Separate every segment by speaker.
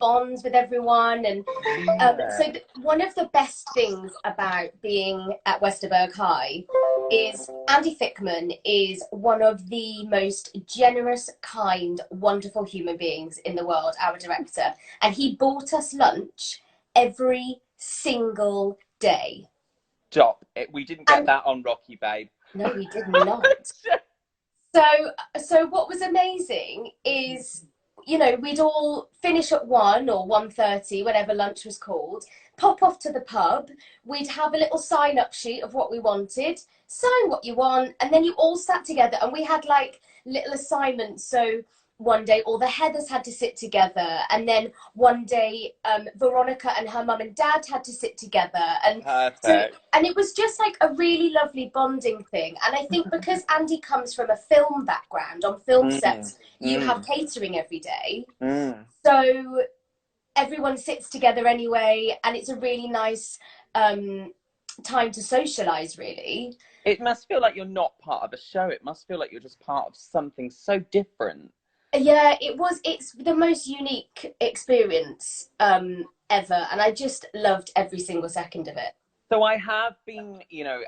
Speaker 1: bonds with everyone. And
Speaker 2: Yeah.
Speaker 1: one of the best things about being at Westerberg High is Andy Fickman is one of the most generous, kind, wonderful human beings in the world, our director. And he bought us lunch every single day.
Speaker 2: Stop it. We didn't get
Speaker 1: And
Speaker 2: that on Rocky, babe.
Speaker 1: no, we did not. So, so what was amazing is, you know, we'd all finish at 1 or 1:30, whenever lunch was called, pop off to the pub. We'd have a little sign-up sheet of what we wanted, sign what you want, and then you all sat together, and we had like little assignments. So one day all the Heathers had to sit together, and then one day Veronica and her mum and dad had to sit together, and so,
Speaker 2: Perfect.
Speaker 1: and it was just like a really lovely bonding thing. And I think because Andy comes from a film background, on film
Speaker 2: Mm,
Speaker 1: sets you have
Speaker 2: mm,
Speaker 1: catering every day,
Speaker 2: mm.
Speaker 1: so everyone sits together anyway, and it's a really nice time to socialize, really.
Speaker 2: It must feel like you're not part of a show. It must feel like you're just part of something so different.
Speaker 1: Yeah, it's the most unique experience ever, and I just loved every single second of it.
Speaker 2: So I have been,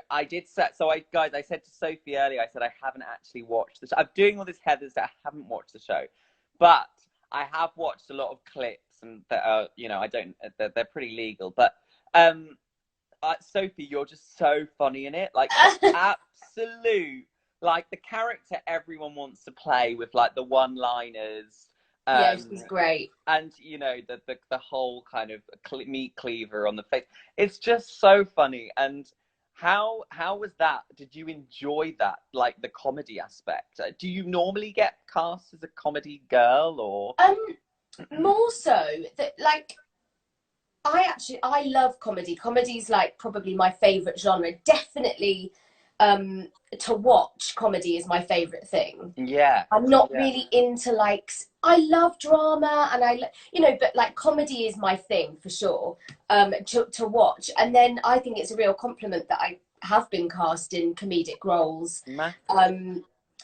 Speaker 2: I did set. So guys, I said to Sophie earlier, I said I haven't actually watched the show. I'm doing all this Heathers that I haven't watched the show, but I have watched a lot of clips, and that are, I don't. They're pretty legal, but Sophie, you're just so funny in it, like the absolute, like the character everyone wants to play with, like the one-liners.
Speaker 1: Yeah, she's great.
Speaker 2: And the whole kind of meat cleaver on the face. It's just so funny. And how was that? Did you enjoy that, like the comedy aspect? Do you normally get cast as a comedy girl, or?
Speaker 1: More so that, like, I love comedy. Comedy's like probably my favorite genre. Definitely to watch comedy is my favorite thing.
Speaker 2: Yeah,
Speaker 1: I'm not
Speaker 2: yeah.
Speaker 1: really into, like, I love drama, and but like comedy is my thing for sure, to watch. And then I think it's a real compliment that I have been cast in comedic roles.
Speaker 2: Massive.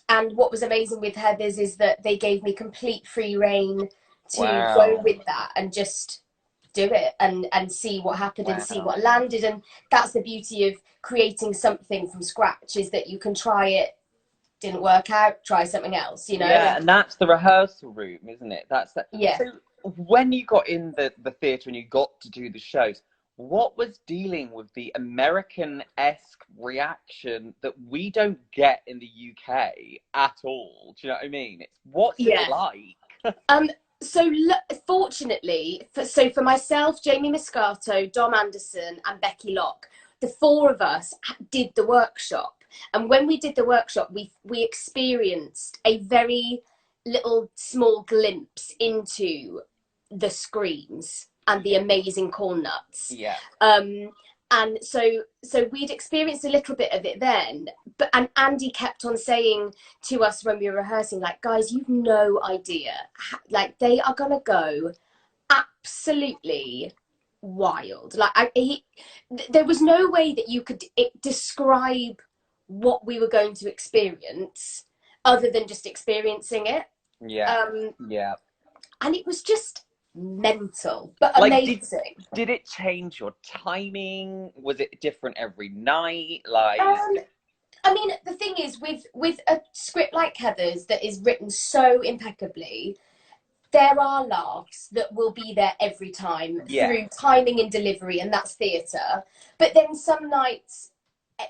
Speaker 1: And what was amazing with Heathers is that they gave me complete free reign to go
Speaker 2: Wow.
Speaker 1: with that and just do it and see what happened and see
Speaker 2: Wow.
Speaker 1: what landed. And that's the beauty of creating something from scratch, is that you can try it, didn't work out, try something else,
Speaker 2: Yeah, and that's the rehearsal room, isn't it? That's the.
Speaker 1: Yeah.
Speaker 2: So when you got in the theatre and you got to do the shows, what was dealing with the American-esque reaction that we don't get in the UK at all? Do you know what I mean? What's it like?
Speaker 1: So fortunately, for myself, Jamie Moscato, Dom Anderson, and Becky Locke, the four of us did the workshop. And when we did the workshop, we experienced a very little small glimpse into the screens and the amazing corn nuts.
Speaker 2: Yeah.
Speaker 1: And so we'd experienced a little bit of it then, and Andy kept on saying to us when we were rehearsing, like, guys, you've no idea, like, they are gonna go absolutely wild. Like, there was no way that you could describe what we were going to experience other than just experiencing it.
Speaker 2: Yeah. Yeah.
Speaker 1: And it was just mental, but
Speaker 2: like,
Speaker 1: amazing.
Speaker 2: Did it change your timing? Was it different every night? Like,
Speaker 1: I mean, the thing is, with a script like Heathers that is written so impeccably, there are laughs that will be there every time through timing and delivery, and that's theatre. But then some nights,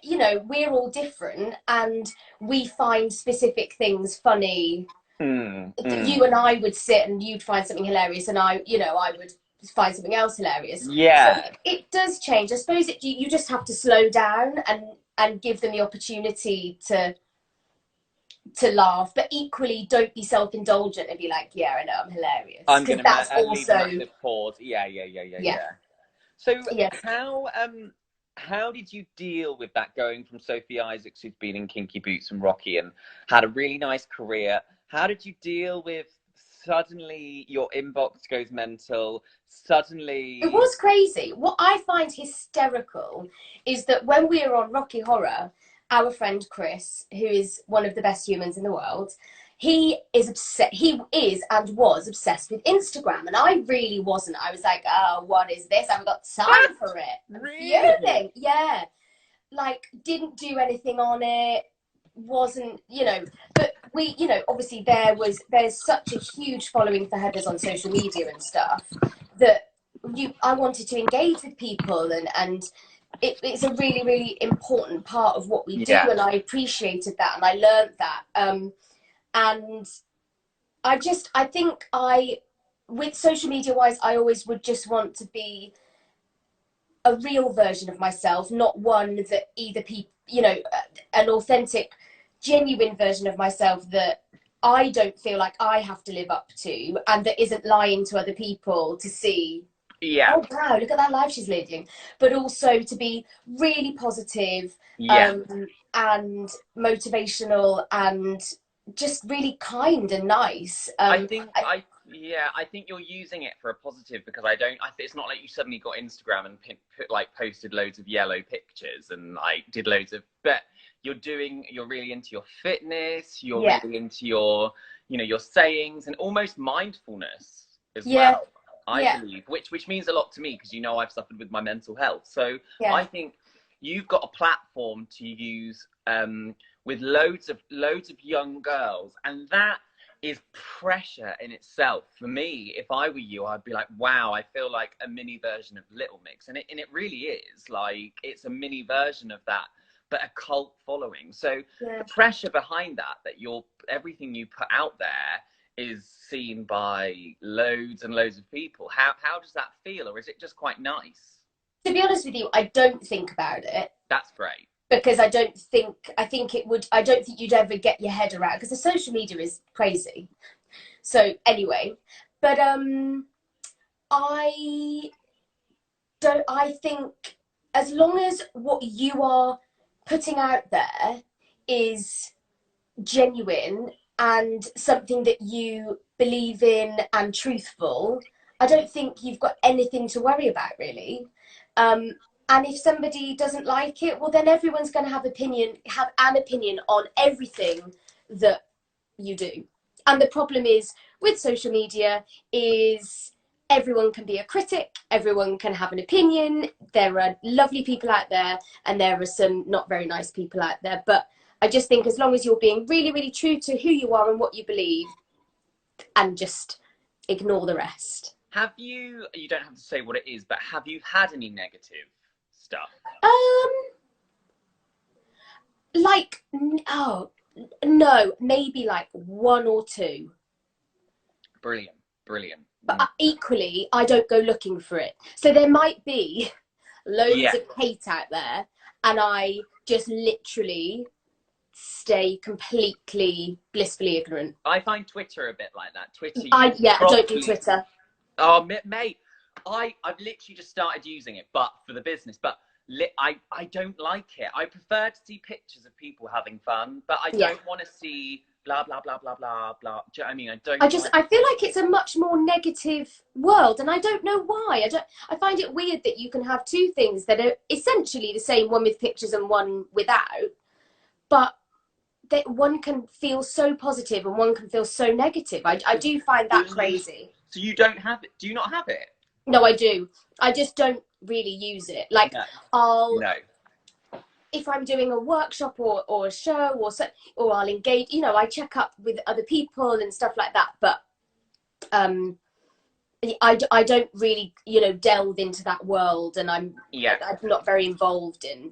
Speaker 1: we're all different, and we find specific things funny. You and I would sit and you'd find something hilarious, and I would find something else hilarious.
Speaker 2: Yeah.
Speaker 1: So it does change. I suppose you just have to slow down and give them the opportunity to laugh, but equally don't be self-indulgent and be like, yeah, I know I'm hilarious.
Speaker 2: I'm gonna
Speaker 1: that's
Speaker 2: leave a
Speaker 1: also
Speaker 2: massive pause. Yeah. So
Speaker 1: yeah.
Speaker 2: how did you deal with that, going from Sophie Isaacs, who's been in Kinky Boots and Rocky and had a really nice career? How did you deal with suddenly your inbox goes mental? Suddenly,
Speaker 1: it was crazy. What I find hysterical is that when we were on Rocky Horror, our friend Chris, who is one of the best humans in the world, he is obsessed. He is and was obsessed with Instagram, and I really wasn't. I was like, oh, what is this? I haven't got time for it. I'm
Speaker 2: Really?
Speaker 1: fuming. Yeah, like didn't do anything on it. Wasn't, you know, but we, you know, obviously there's such a huge following for Heathers on social media and stuff that I wanted to engage with people, and it's a really, really important part of what we do,
Speaker 2: Yeah.
Speaker 1: and I appreciated that and I learned that. And I think with social media wise, I always would just want to be a real version of myself, not one that either people, you know, an authentic, genuine version of myself that I don't feel like I have to live up to, and that isn't lying to other people to see,
Speaker 2: Yeah.
Speaker 1: oh wow, look at that life she's leading, but also to be really positive,
Speaker 2: Yeah.
Speaker 1: and motivational and just really kind and nice.
Speaker 2: I think you're using it for a positive, because it's not like you suddenly got Instagram and posted loads of yellow pictures and like did loads of, but you're really into your fitness, you're
Speaker 1: Yeah,
Speaker 2: really into your, you know, your sayings and almost mindfulness as
Speaker 1: yeah,
Speaker 2: well, I
Speaker 1: yeah,
Speaker 2: believe, which means a lot to me, because, you know, I've suffered with my mental health. So
Speaker 1: yeah.
Speaker 2: I think you've got a platform to use, with loads of young girls, and that is pressure in itself. For me, if I were you, I'd be like, wow, I feel like a mini version of Little Mix, and it really is, like, it's a mini version of that, but a cult following. So
Speaker 1: Yeah.
Speaker 2: the pressure behind that everything you put out there is seen by loads and loads of people. How does that feel, or is it just quite nice?
Speaker 1: To be honest with you, I don't think about it,
Speaker 2: That's great.
Speaker 1: because I don't think you'd ever get your head around, because the social media is crazy. So anyway, but I I think as long as what you are putting out there is genuine and something that you believe in and truthful, I don't think you've got anything to worry about, really. Um, and if somebody doesn't like it, well, then everyone's going to have an opinion on everything that you do. And the problem is with social media is everyone can be a critic, everyone can have an opinion. There are lovely people out there, and there are some not very nice people out there. But I just think as long as you're being really, really true to who you are and what you believe, and just ignore the rest.
Speaker 2: You don't have to say what it is, but have you had any negative stuff?
Speaker 1: Um, like, oh, no, maybe like one or two.
Speaker 2: Brilliant, brilliant.
Speaker 1: But equally, I don't go looking for it. So there might be loads
Speaker 2: Yeah.
Speaker 1: of hate out there, and I just literally stay completely blissfully ignorant.
Speaker 2: I find Twitter a bit like that. Twitter,
Speaker 1: I
Speaker 2: you
Speaker 1: Yeah, I don't do
Speaker 2: probably.
Speaker 1: Twitter.
Speaker 2: Oh, mate, I've literally just started using it, but for the business. But I don't like it. I prefer to see pictures of people having fun, but I
Speaker 1: Yeah.
Speaker 2: don't want to see blah blah blah blah blah blah. Do you know what I mean? I don't.
Speaker 1: I feel like it's a much more negative world, and I don't know why. I find it weird that you can have two things that are essentially the same, one with pictures and one without, but that one can feel so positive and one can feel so negative. I do find that crazy.
Speaker 2: So you don't have it? Do you not have it?
Speaker 1: No, I do. I just don't really use it. Like,
Speaker 2: No.
Speaker 1: If I'm doing a workshop or a show or I'll engage, you know, I check up with other people and stuff like that. But I don't really, you know, delve into that world, and I'm not very involved in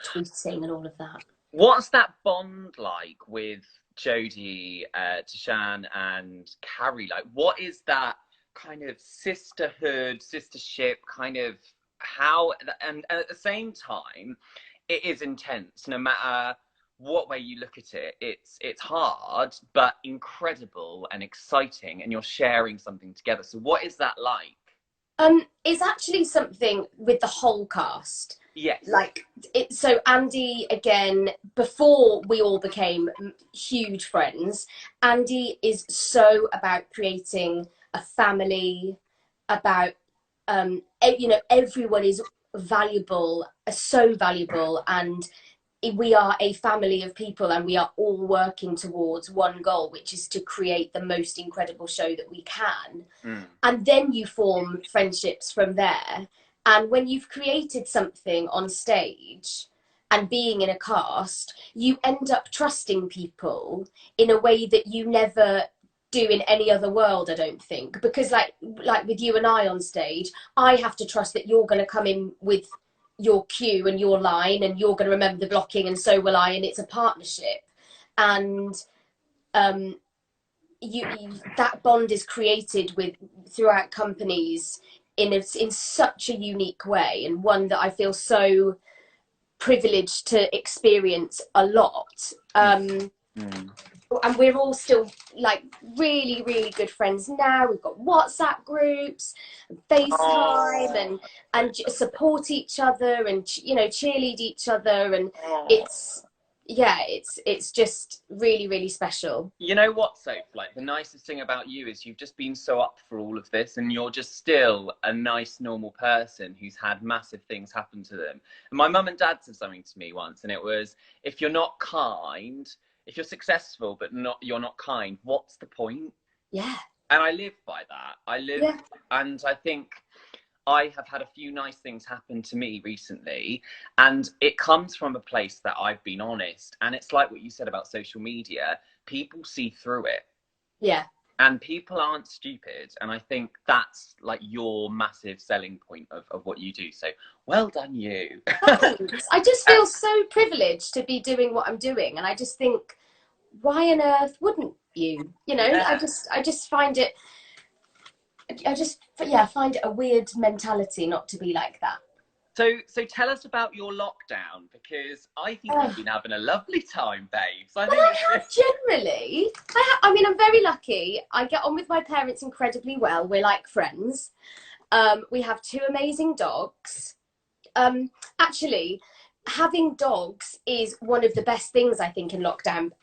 Speaker 1: tweeting and all of that.
Speaker 2: What's that bond like with Jodie, Tashan, and Carrie? Like, what is that kind of sistership, kind of how? And at the same time, it is intense. No matter what way you look at it, it's hard, but incredible and exciting, and you're sharing something together. So, what is that like?
Speaker 1: It's actually something with the whole cast.
Speaker 2: Yes.
Speaker 1: Like so Andy, again, before we all became huge friends, Andy is so about creating a family, about you know, everyone is valuable, so valuable, and we are a family of people and we are all working towards one goal, which is to create the most incredible show that we can. And then you form friendships from there. And when you've created something on stage and being in a cast, you end up trusting people in a way that you never do in any other world, I don't think. Because like with you and I on stage, I have to trust that you're going to come in with your cue and your line, and you're going to remember the blocking, and so will I, and it's a partnership. And that bond is created throughout companies in such a unique way, and one that I feel so privileged to experience a lot. And we're all still like really, really good friends now. We've got WhatsApp groups and FaceTime and support each other and, you know, cheerlead each other. And it's just really, really special.
Speaker 2: You know what, Soph? Like, the nicest thing about you is you've just been so up for all of this, and you're just still a nice, normal person who's had massive things happen to them. And my mum and dad said something to me once, and it was, if you're not kind, if you're successful but you're not kind, what's the point?
Speaker 1: Yeah.
Speaker 2: And I live by that. And I think I have had a few nice things happen to me recently, and it comes from a place that I've been honest. And it's like what you said about social media, people see through it.
Speaker 1: Yeah.
Speaker 2: And people aren't stupid. And I think that's like your massive selling point of what you do. So well done, you.
Speaker 1: Thanks. I just feel so privileged to be doing what I'm doing. And I just think, why on earth wouldn't you? You know, I just find it, find it a weird mentality not to be like that.
Speaker 2: So tell us about your lockdown, because I think you've been having a lovely time, babes. I have
Speaker 1: generally. I mean, I'm very lucky. I get on with my parents incredibly well. We're like friends. We have 2 amazing dogs. Actually, having dogs is one of the best things, I think, in lockdown,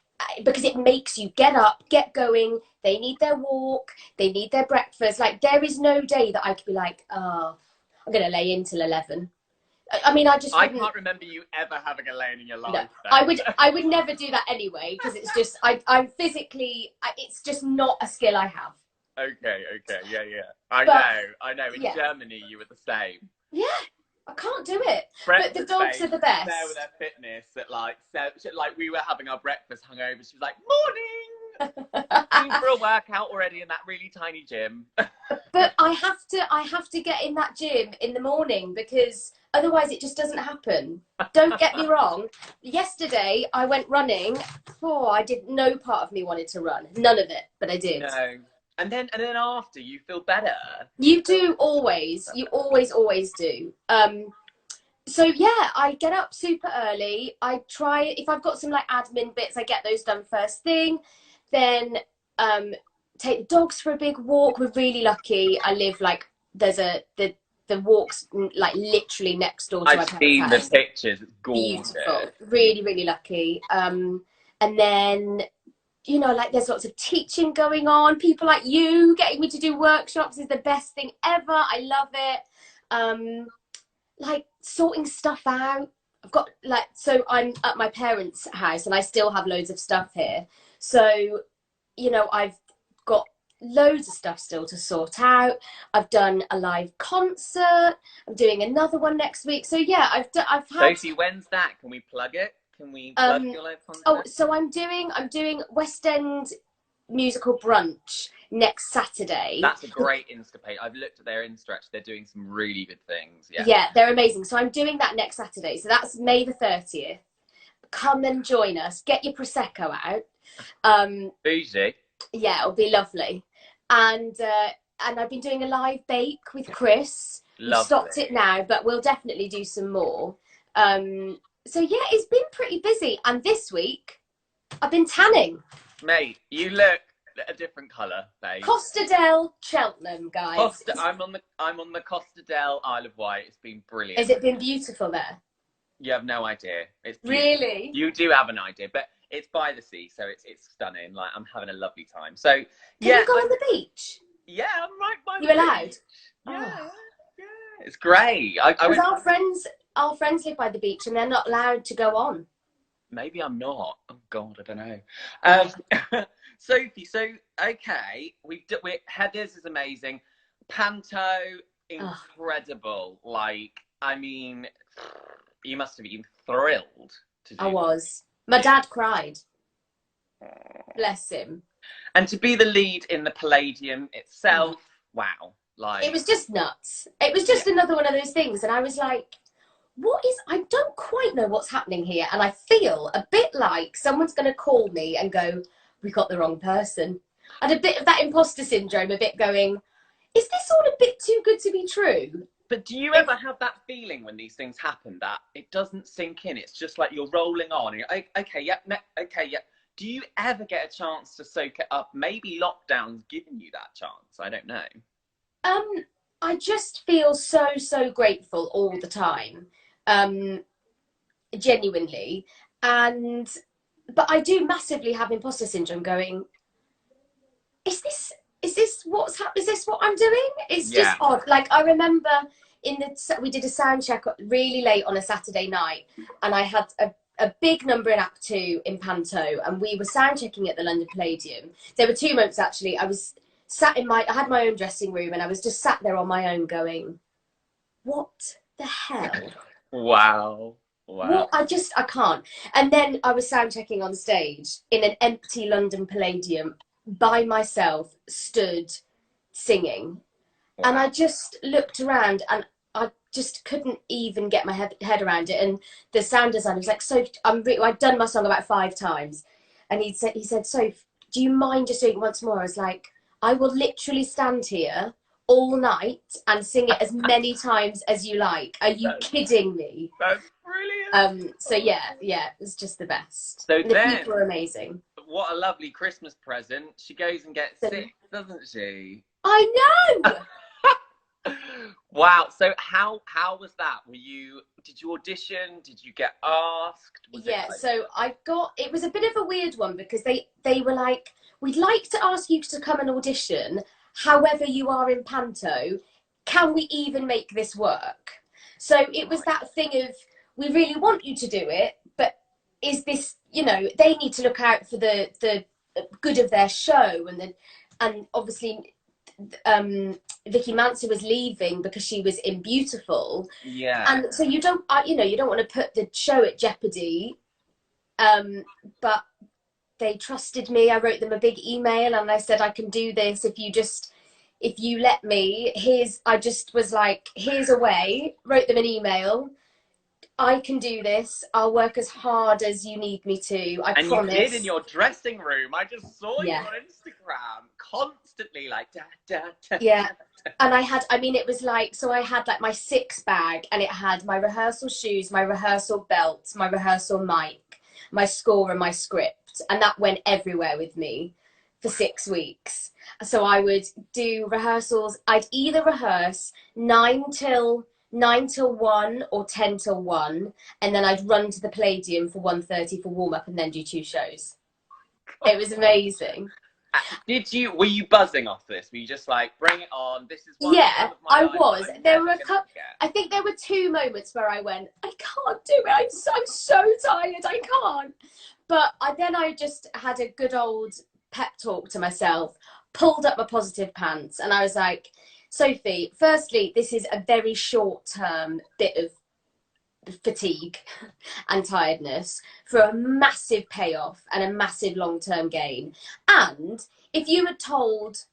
Speaker 1: because it makes you get up, get going. They need their walk, they need their breakfast. Like, there is no day that I could be like, oh, I'm going to lay in till 11. I mean, I
Speaker 2: can't remember you ever having a lane in your life.
Speaker 1: No, I would never do that anyway, because it's just, I'm physically, it's just not a skill I have.
Speaker 2: Okay, yeah. I know. In Germany, you were the same.
Speaker 1: Yeah, I can't do it. But the dogs are the best.
Speaker 2: There with their fitness at like we were having our breakfast hungover. She was like, morning. Been for a workout already in that really tiny gym.
Speaker 1: But I have to get in that gym in the morning, because otherwise it just doesn't happen. Don't get me wrong. Yesterday I went running. No part of me wanted to run. None of it, but I did.
Speaker 2: No. And then after, you feel better.
Speaker 1: You do always. You always do. So yeah, I get up super early. I try, if I've got some like admin bits, I get those done first thing. Then take the dogs for a big walk. We're really lucky. I live like, there's the walk's like literally next door to my parents' house. I've
Speaker 2: seen the pictures. It's gorgeous.
Speaker 1: Beautiful. Really, really lucky. And then, you know, like, there's lots of teaching going on. People like you getting me to do workshops is the best thing ever. I love it. Like, sorting stuff out. So I'm at my parents' house and I still have loads of stuff here. So, you know, I've got loads of stuff still to sort out. I've done a live concert. I'm doing another one next week. So yeah, I've had.
Speaker 2: Sophie, when's that? Can we plug it? Can we plug your live concert?
Speaker 1: Oh, so I'm doing West End musical brunch next Saturday.
Speaker 2: That's a great Insta page. I've looked at their Insta. They're doing some really good things.
Speaker 1: Yeah, they're amazing. So I'm doing that next Saturday. So that's May the 30th. Come and join us. Get your Prosecco out.
Speaker 2: Bougie.
Speaker 1: Yeah, it'll be lovely. And I've been doing a live bake with Chris. We've stopped it now, but we'll definitely do some more. So yeah, it's been pretty busy. And this week, I've been tanning.
Speaker 2: Mate, you look a different colour, babe.
Speaker 1: Costa del Cheltenham, guys.
Speaker 2: I'm on the Costa del Isle of Wight. It's been brilliant.
Speaker 1: Has it been beautiful there?
Speaker 2: You have no idea. It's beautiful.
Speaker 1: Really?
Speaker 2: You do have an idea, but it's by the sea, so it's stunning. Like, I'm having a lovely time. So
Speaker 1: Can you go on the beach?
Speaker 2: Yeah, I'm right by the
Speaker 1: beach. You're allowed?
Speaker 2: Yeah, yeah. It's great.
Speaker 1: Because our friends live by the beach and they're not allowed to go on.
Speaker 2: maybe I'm not. Oh God, I don't know. Um, Sophie, so okay, Heather's is amazing. Panto,
Speaker 1: Oh,
Speaker 2: incredible. Like, I mean, you must have been thrilled to
Speaker 1: I
Speaker 2: do.
Speaker 1: was. My dad cried. Bless him.
Speaker 2: And to be the lead in the Palladium
Speaker 1: Oh,
Speaker 2: itself, wow.
Speaker 1: it
Speaker 2: Like,
Speaker 1: was just nuts. It was
Speaker 2: yeah.
Speaker 1: just another one of those things. And I was like, I don't quite know what's happening here. And I feel a bit like someone's going to call me and go, we got the wrong person. I had a bit of that imposter syndrome, a bit going, is this all a bit too good to be true?
Speaker 2: But do you
Speaker 1: It,
Speaker 2: ever have that feeling when these things happen that it doesn't sink in? It's just like you're rolling on. And you're like, okay, yep, okay, yep. Do you ever get a chance to soak it up? Maybe lockdown's given you that chance. I don't know.
Speaker 1: um, I just feel so grateful all the time, um, genuinely. And but I do massively have imposter syndrome. Going, is this what's happening? Is this what I'm doing? It's just
Speaker 2: Yeah.
Speaker 1: odd. Like I remember we did a sound check really late on a Saturday night, and I had a big number in Act Two in Panto, and we were sound checking at the London Palladium. There were 2 moments actually. I had my own dressing room, and I was just sat there on my own, going, "What the hell?
Speaker 2: Wow. Wow.
Speaker 1: What? I can't." And then I was sound checking on stage in an empty London Palladium by myself, stood singing. And
Speaker 2: Wow.
Speaker 1: I just looked around and I just couldn't even get my head around it. And the sound designer was like, "So I'd done my song about 5 times." And he said, "So do you mind just doing it once more?" I was like, "I will literally stand here all night and sing it as many times as you like. Are you
Speaker 2: That's,
Speaker 1: kidding me?"
Speaker 2: that's brilliant.
Speaker 1: So yeah, it was just the best.
Speaker 2: So
Speaker 1: The
Speaker 2: then,
Speaker 1: people were amazing.
Speaker 2: what a lovely Christmas present. She goes and gets
Speaker 1: So,
Speaker 2: sick, doesn't she?
Speaker 1: I know.
Speaker 2: Wow. So how was that? Did you audition? Did you get asked? Was it
Speaker 1: Yeah,
Speaker 2: like,
Speaker 1: so it was a bit of a weird one because they were like, "We'd like to ask you to come and audition. However, you are in Panto. Can we even make this work?" So it was
Speaker 2: right.
Speaker 1: that thing of, we really want you to do it, but is this, they need to look out for the good of their show, and obviously Vicky Manson was leaving because she was in Beautiful,
Speaker 2: Yeah.
Speaker 1: and so you don't want to put the show at jeopardy. But they trusted me. I wrote them a big email and I said, "I can do this if you let me. I just was like, here's a way." Wrote them an email. "I can do this. I'll work as hard as you need me to. I
Speaker 2: And you did in
Speaker 1: promise."
Speaker 2: your dressing room. I just saw you
Speaker 1: Yeah.
Speaker 2: on Instagram constantly like da da da.
Speaker 1: Yeah. And it was like, so I had like my 6 bag, and it had my rehearsal shoes, my rehearsal belt, my rehearsal mic, my score, and my script. And that went everywhere with me for 6 weeks. So I would do rehearsals. I'd either rehearse 9 till 1 or 10 till 1. And then I'd run to the Palladium for 1:30 for warm up and then do 2 shows. It was amazing.
Speaker 2: Were you buzzing off this? Were you just like, bring it on? This is one
Speaker 1: Yeah,
Speaker 2: of my
Speaker 1: I
Speaker 2: lines that
Speaker 1: was.
Speaker 2: I'm
Speaker 1: There
Speaker 2: never
Speaker 1: were a
Speaker 2: gonna
Speaker 1: couple.
Speaker 2: forget.
Speaker 1: I think there were 2 moments where I went, "I can't do it. I'm so tired. I can't." But then I just had a good old pep talk to myself, pulled up my positive pants, and I was like, "Sophie, firstly, this is a very short term bit of fatigue and tiredness for a massive payoff and a massive long term gain. And if you had told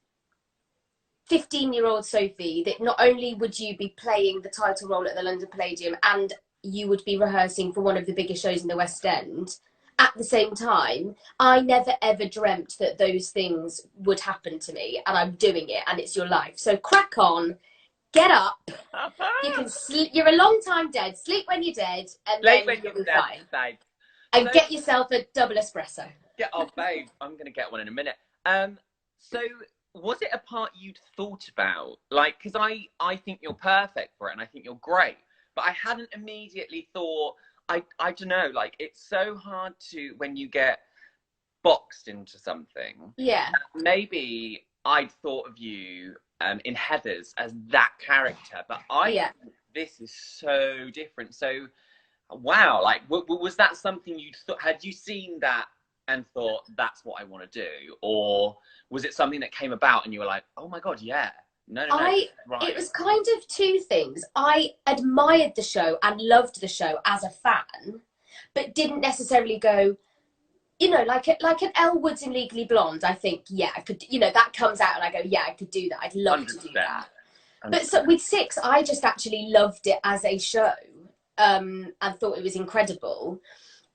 Speaker 1: 15-year-old Sophie that not only would you be playing the title role at the London Palladium, and you would be rehearsing for one of the biggest shows in the West End at the same time, I never ever dreamt that those things would happen to me, and I'm doing it, and it's your life. So crack on, get up. You can sleep. You're a long time dead. Sleep when you're dead, and
Speaker 2: Late
Speaker 1: then
Speaker 2: when
Speaker 1: you'll
Speaker 2: you're
Speaker 1: be
Speaker 2: dead,
Speaker 1: fine.
Speaker 2: thanks.
Speaker 1: And
Speaker 2: So
Speaker 1: get yourself a double espresso.
Speaker 2: oh babe, I'm gonna get one in a minute. So was it a part you'd thought about? Like, because I think you're perfect for it, and I think you're great, but I hadn't immediately thought. I don't know. Like, it's so hard to when you get boxed into something.
Speaker 1: Yeah.
Speaker 2: Maybe I'd thought of you in Heathers as that character, but I
Speaker 1: Yeah.
Speaker 2: think this is so different. So Wow, like was that something you thought? Had you seen that and thought that's what I want to do, or was it something that came about and you were like, oh my god, yeah, no, no, no,
Speaker 1: It
Speaker 2: right,
Speaker 1: was kind of two things. I admired the show and loved the show as a fan, but didn't necessarily go, you know, like an Elle Woods in Legally Blonde. I think, yeah, I could, you know, that comes out and I go, yeah, I could do that. I'd love to do
Speaker 2: 100%,
Speaker 1: that. But
Speaker 2: 100%.
Speaker 1: so with Six, I just actually loved it as a show, and thought it was incredible.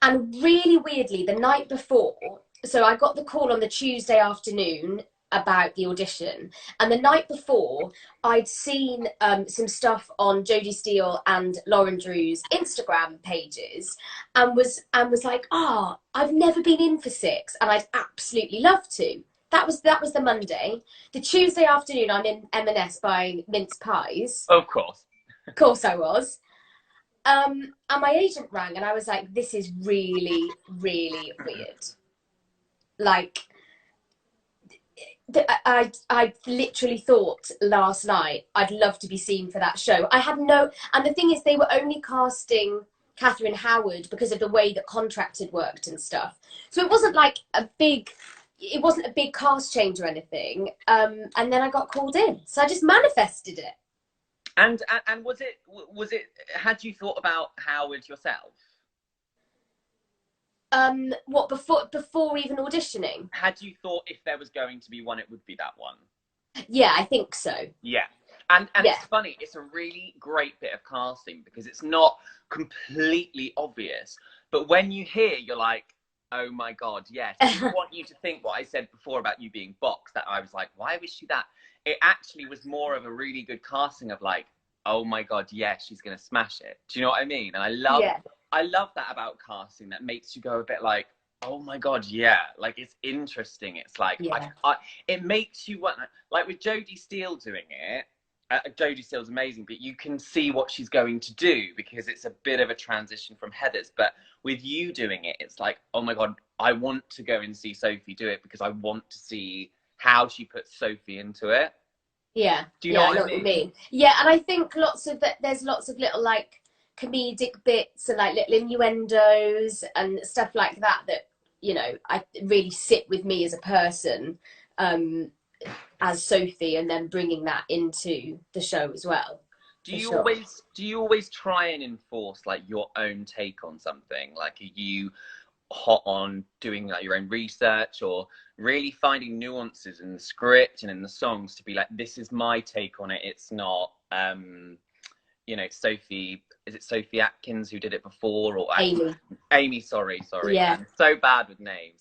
Speaker 1: And really weirdly, the night before, so I got the call on the Tuesday afternoon about the audition, and the night before, I'd seen some stuff on Jodie Steele and Lauren Drew's Instagram pages, and was like, ah, oh, I've never been in for Six, and I'd absolutely love to. That was the Monday. The Tuesday afternoon, I'm in M&S buying mince pies.
Speaker 2: Of course.
Speaker 1: Of course, I was. And my agent rang and I was like, this is really, really weird. Like, I literally thought last night I'd love to be seen for that show. I had no, and the thing is, they were only casting Catherine Howard because of the way that contract had worked and stuff. So it wasn't like it wasn't a big cast change or anything. And then I got called in. So I just manifested it.
Speaker 2: And was it? Had you thought about Howard yourself?
Speaker 1: What, before even auditioning?
Speaker 2: Had you thought if there was going to be one, it would be that one?
Speaker 1: Yeah, I think so.
Speaker 2: Yeah. And
Speaker 1: Yeah.
Speaker 2: it's funny, it's a really great bit of casting because it's not completely obvious. But when you hear, you're like, oh my God, yes. I want you to think what I said before about you being boxed, that I was like, why was she that? It actually was more of a really good casting of like, oh my God, yeah, she's going to smash it. Do you know what I mean? And I love that about casting, that makes you go a bit like, oh my God, yeah, like it's interesting. It's like,
Speaker 1: yeah.
Speaker 2: it makes you want, like with Jodie Steele doing it, Jodie Steele's amazing, but you can see what she's going to do because it's a bit of a transition from Heather's. But with you doing it, it's like, oh my God, I want to go and see Sophie do it because I want to see how she puts Sophie into it.
Speaker 1: Yeah.
Speaker 2: Do you know what
Speaker 1: I mean? Yeah, and I think there's lots of little like comedic bits and like little innuendos and stuff like that that, you know, I really sit with me as a person, as Sophie, and then bringing that into the show as well.
Speaker 2: Do you always try and enforce like your own take on something? Like, are you hot on doing like your own research, or really finding nuances in the script and in the songs to be like, this is my take on it? It's not, you know, Sophie. Is it Sophie Atkins who did it before, or Amy? Sorry.
Speaker 1: Yeah.
Speaker 2: I'm so bad with names.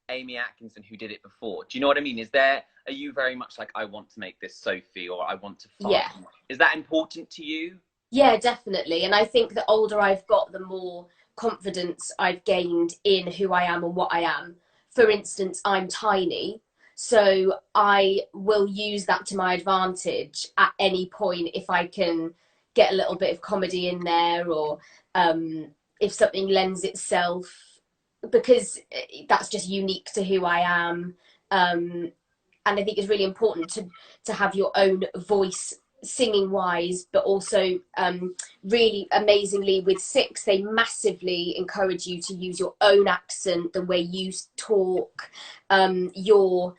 Speaker 2: Amy Atkinson who did it before. Do you know what I mean? Are you very much like, I want to make this Sophie, or I want to find?
Speaker 1: Yeah.
Speaker 2: Is that important to you?
Speaker 1: Yeah, definitely. And I think the older I've got, the more confidence I've gained in who I am and what I am. For instance, I'm tiny, so I will use that to my advantage at any point if I can get a little bit of comedy in there, or if something lends itself, because that's just unique to who I am. And I think it's really important to have your own voice singing wise, but also really amazingly with Six, they massively encourage you to use your own accent, the way you talk, your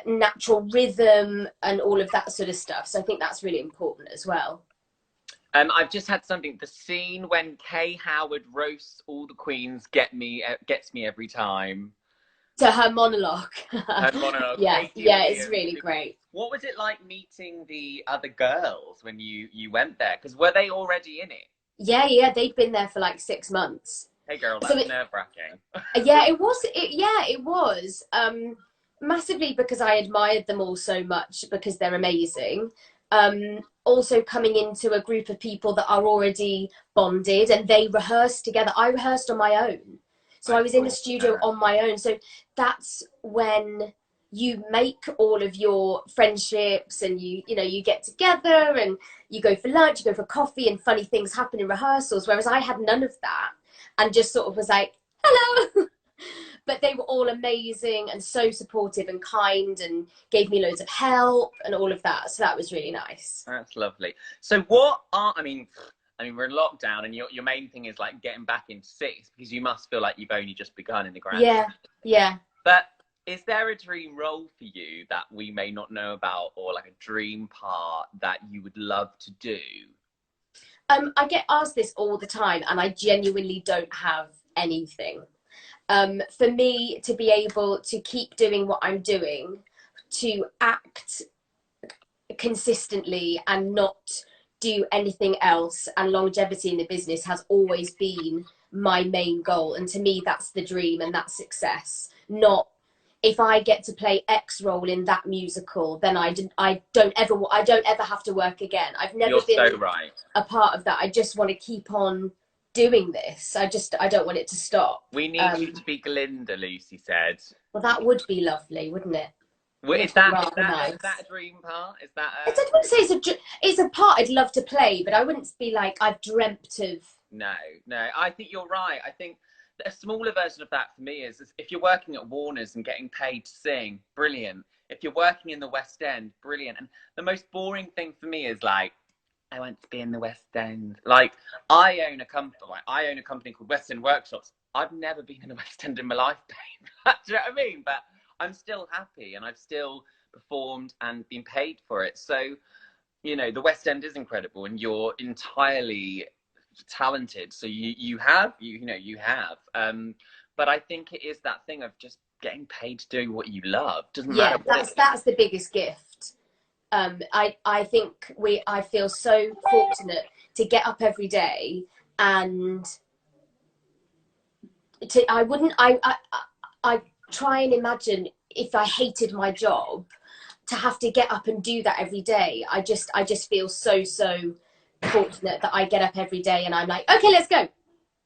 Speaker 1: natural rhythm and all of that sort of stuff. So I think that's really important as well.
Speaker 2: I've just had something. The scene when Kay Howard roasts all the queens gets me every time.
Speaker 1: So her monologue.
Speaker 2: Her monologue.
Speaker 1: Yeah, it's really great.
Speaker 2: What was it like meeting the other girls when you went there? Because were they already in it?
Speaker 1: Yeah, they'd been there for like 6 months.
Speaker 2: Hey girl, that's nerve-wracking.
Speaker 1: Yeah, it was. It was massively, because I admired them all so much because they're amazing. Also coming into a group of people that are already bonded and they rehearsed together. I rehearsed on my own. So I was in the studio on my own. So that's when you make all of your friendships, and you know, you get together and you go for lunch, you go for coffee, and funny things happen in rehearsals. Whereas I had none of that and just sort of was like, hello. But they were all amazing and so supportive and kind and gave me loads of help and all of that. So that was really nice.
Speaker 2: That's lovely. So I mean, I mean, we're in lockdown, and your main thing is like getting back into six, because you must feel like you've only just begun in the grand.
Speaker 1: Yeah, yeah.
Speaker 2: But is there a dream role for you that we may not know about, or like a dream part that you would love to do?
Speaker 1: I get asked this all the time, and I genuinely don't have anything. For me to be able to keep doing what I'm doing, to act consistently and not do anything else, and longevity in the business has always been my main goal. And to me, that's the dream and that's success. Not if I get to play X role in that musical, then I don't ever have to work again. I've never
Speaker 2: You're
Speaker 1: been
Speaker 2: so right.
Speaker 1: a part of that. I just want to keep on doing this. I don't want it to stop.
Speaker 2: We need you to be Glinda, Lucy said.
Speaker 1: Well, that would be lovely, wouldn't it?
Speaker 2: Well, is that a dream part? Is that
Speaker 1: I wouldn't say it's a part I'd love to play, but I wouldn't be like I've dreamt of.
Speaker 2: No. I think you're right. I think a smaller version of that for me is if you're working at Warner's and getting paid to sing, brilliant. If you're working in the West End, brilliant. And the most boring thing for me is like, I want to be in the West End. Like, I own a company called West End Workshops. I've never been in the West End in my life, babe. Do you know what I mean? But I'm still happy, and I've still performed and been paid for it. So, you know, the West End is incredible, and you're entirely talented. So you have. But I think it is that thing of just getting paid to do what you love. Doesn't matter.
Speaker 1: Yeah, that's the biggest gift. I think I feel so fortunate to get up every day, and I try and imagine if I hated my job, to have to get up and do that every day. I just feel so fortunate that I get up every day and I'm like, okay, let's go.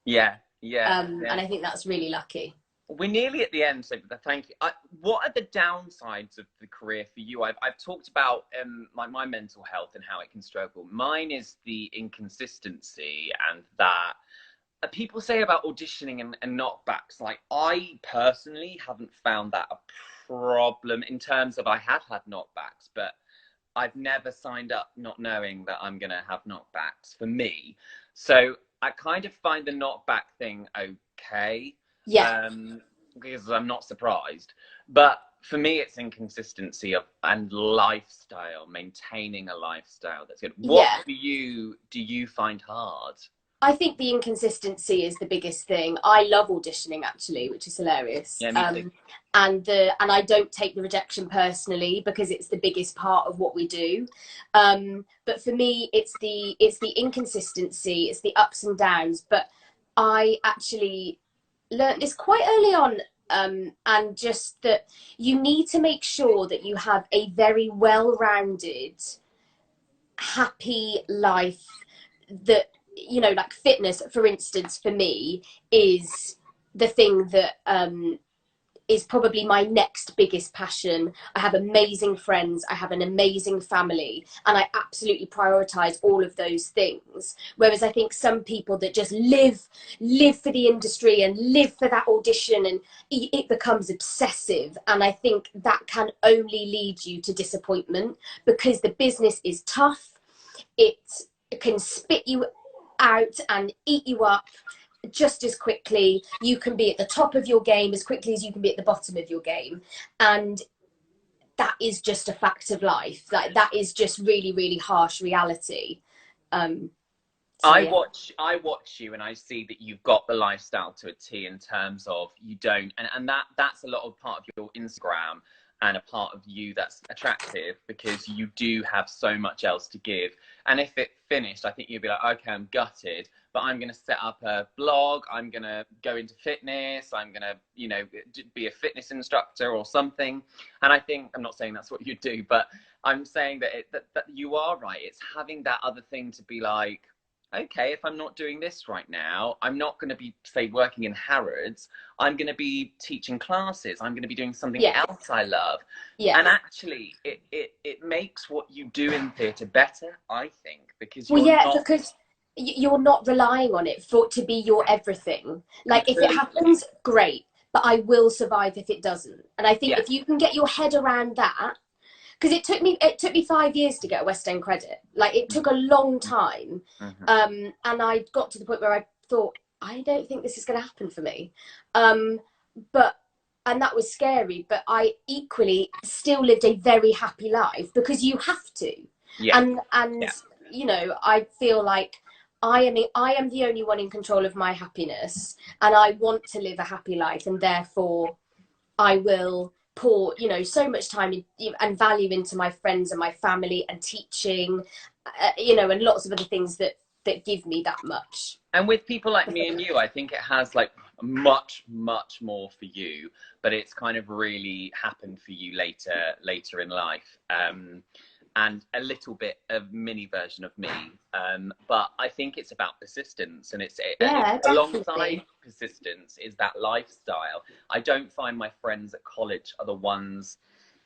Speaker 2: Yeah.
Speaker 1: And I think that's really lucky.
Speaker 2: We're nearly at the end, so thank you. What are the downsides of the career for you? I've talked about my mental health and how it can struggle. Mine is the inconsistency, and that people say about auditioning and knockbacks. Like, I personally haven't found that a problem in terms of I have had knockbacks, but I've never signed up not knowing that I'm going to have knockbacks for me. So I kind of find the knockback thing okay.
Speaker 1: Yeah.
Speaker 2: Because I'm not surprised. But for me, it's inconsistency and lifestyle, maintaining a lifestyle that's good. What do you find hard?
Speaker 1: I think the inconsistency is the biggest thing. I love auditioning, actually, which is hilarious.
Speaker 2: Yeah, me too.
Speaker 1: And I don't take the rejection personally, because it's the biggest part of what we do. But for me, it's the inconsistency, it's the ups and downs. But I actually learned this quite early on, and just that you need to make sure that you have a very well-rounded, happy life. That, you know, like fitness, for instance, for me is the thing that is probably my next biggest passion. I have amazing friends, I have an amazing family, and I absolutely prioritize all of those things. Whereas I think some people that just live for the industry and live for that audition, and it becomes obsessive. And I think that can only lead you to disappointment, because the business is tough. It can spit you out and eat you up just as quickly. You can be at the top of your game as quickly as you can be at the bottom of your game, and that is just a fact of life. Like, that is just really harsh reality.
Speaker 2: I watch you, and I see that you've got the lifestyle to a T, in terms of you don't, and that's a lot of part of your Instagram, and a part of you that's attractive, because you do have so much else to give. And if it finished, I think you'd be like, okay, I'm gutted, but I'm going to set up a blog, I'm going to go into fitness, I'm going to, you know, be a fitness instructor or something. And I think, I'm not saying that's what you do, but I'm saying that you are right. It's having that other thing to be like, okay, if I'm not doing this right now, I'm not going to be, say, working in Harrods. I'm going to be teaching classes. I'm going to be doing something else I love. Yeah. And actually, it makes what you do in theatre better, I think, because
Speaker 1: because you're not relying on it to be your everything. Like, if it happens, great, but I will survive if it doesn't. And I think if you can get your head around that, because it took me 5 years to get a West End credit. Like, it took a long time. And I got to the point where I thought, I don't think this is going to happen for me. But and that was scary, but I equally still lived a very happy life, because you have to.
Speaker 2: Yeah.
Speaker 1: And
Speaker 2: Yeah.
Speaker 1: you know, I feel like I am the only one in control of my happiness, and I want to live a happy life, and therefore I will pour, you know, so much time and value into my friends and my family and teaching, you know, and lots of other things that give me that much.
Speaker 2: And with people like me and you, I think it has like much more for you, but it's kind of really happened for you later in life. And a little bit of mini version of me. But I think it's about persistence, and it's alongside persistence is that lifestyle. I don't find my friends at college are the ones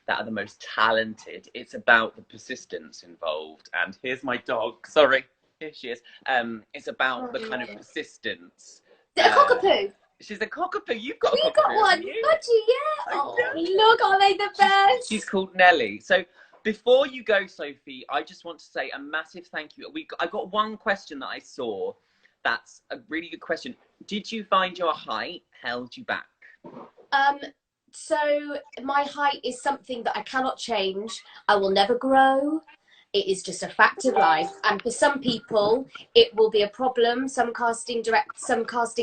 Speaker 2: that are the most talented. It's about the persistence involved. And here's my dog. Sorry, here she is. It's about the kind of persistence.
Speaker 1: Is it a cockapoo?
Speaker 2: She's a cockapoo. You've got a cockapoo.
Speaker 1: You got one, haven't you? Yeah. Oh, look, are they the best?
Speaker 2: She's called Nelly. So before you go, Sophie, I just want to say a massive thank you. I got one question that I saw. That's a really good question. Did you find your height held you back?
Speaker 1: So my height is something that I cannot change. I will never grow. It is just a fact of life. And for some people, it will be a problem. Some casting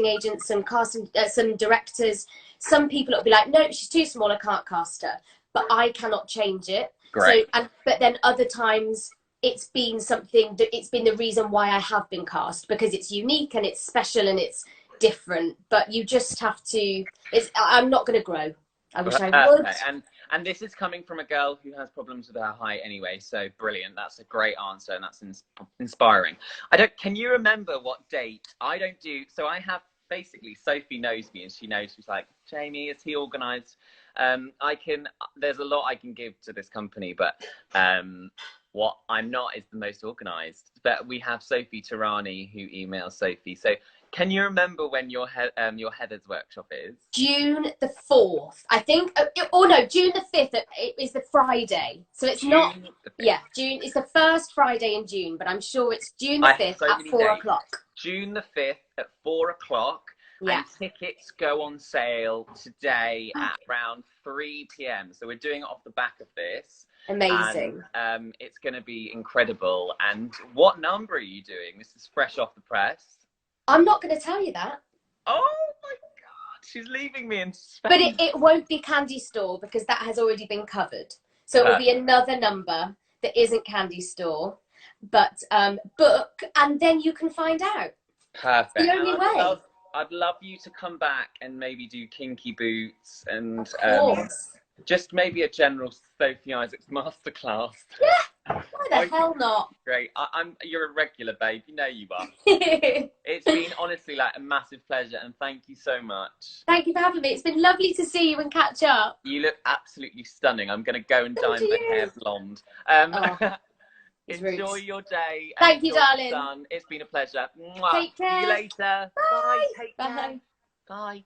Speaker 1: agents, some directors, some people will be like, no, she's too small, I can't cast her. But I cannot change it.
Speaker 2: Great.
Speaker 1: But then other times it's been the reason why I have been cast, because it's unique and it's special and it's different. But you just have to. I'm not going to grow. I wish I would.
Speaker 2: And this is coming from a girl who has problems with her height anyway. So brilliant. That's a great answer, and that's inspiring. Can you remember what date? I don't do. So I have basically, Sophie knows me, and she knows, she's like, Jamie, is he organised? There's a lot I can give to this company, but what I'm not is the most organised. But we have Sophie Tarani who emails Sophie. So can you remember when your Heather's workshop is?
Speaker 1: June the 4th, I think. No, June the 5th. It is the Friday, so it's not. Yeah, June is the first Friday in June, but I'm sure it's June the 5th at 4 o'clock.
Speaker 2: June the 5th at 4 o'clock. Yeah. And tickets go on sale today at around 3 p.m. So we're doing it off the back of this.
Speaker 1: Amazing.
Speaker 2: And, it's going to be incredible. And what number are you doing? This is fresh off the press.
Speaker 1: I'm not going to tell you that.
Speaker 2: Oh my God, she's leaving me in suspense.
Speaker 1: But it won't be Candy Store, because that has already been covered. So it will be another number that isn't Candy Store. But book, and then you can find out.
Speaker 2: Perfect.
Speaker 1: The only way.
Speaker 2: I'd love you to come back and maybe do Kinky Boots and just maybe a general Sophie Isaacs masterclass.
Speaker 1: Yeah. Why the hell not?
Speaker 2: Great. You're a regular, babe. You know you are. It's been honestly like a massive pleasure, and thank you so much.
Speaker 1: Thank you for having me. It's been lovely to see you and catch up.
Speaker 2: You look absolutely stunning. I'm going to go and dye my hair blonde. Enjoy your day.
Speaker 1: Thank you, darling.
Speaker 2: It's been a pleasure.
Speaker 1: Take care.
Speaker 2: See you later.
Speaker 1: Bye.
Speaker 2: Take care. Bye.